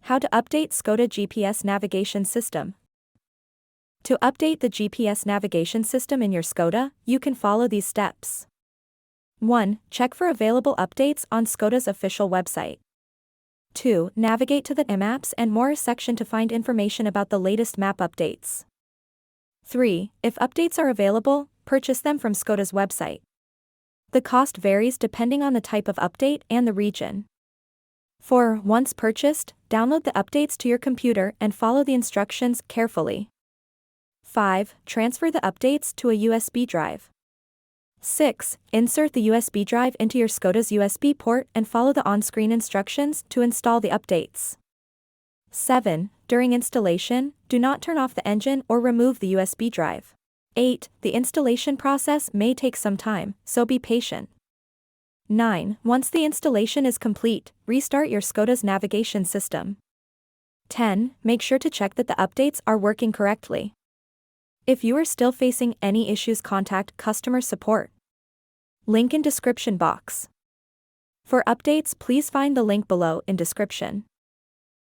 How to update Skoda GPS navigation system. To update the GPS navigation system in your Skoda, you can follow these steps. 1. Check for available updates on Skoda's official website. 2. Navigate to the Maps and More section to find information about the latest map updates. 3. If updates are available, purchase them from Skoda's website. The cost varies depending on the type of update and the region. 4. Once purchased, download the updates to your computer and follow the instructions carefully. 5. Transfer the updates to a USB drive. 6. Insert the USB drive into your Skoda's USB port and follow the on-screen instructions to install the updates. 7. During installation, do not turn off the engine or remove the USB drive. 8. The installation process may take some time, so be patient. 9. Once the installation is complete, restart your Skoda's navigation system. 10. Make sure to check that the updates are working correctly. If you are still facing any issues, contact customer support. Link in description box. For updates, please find the link below in description.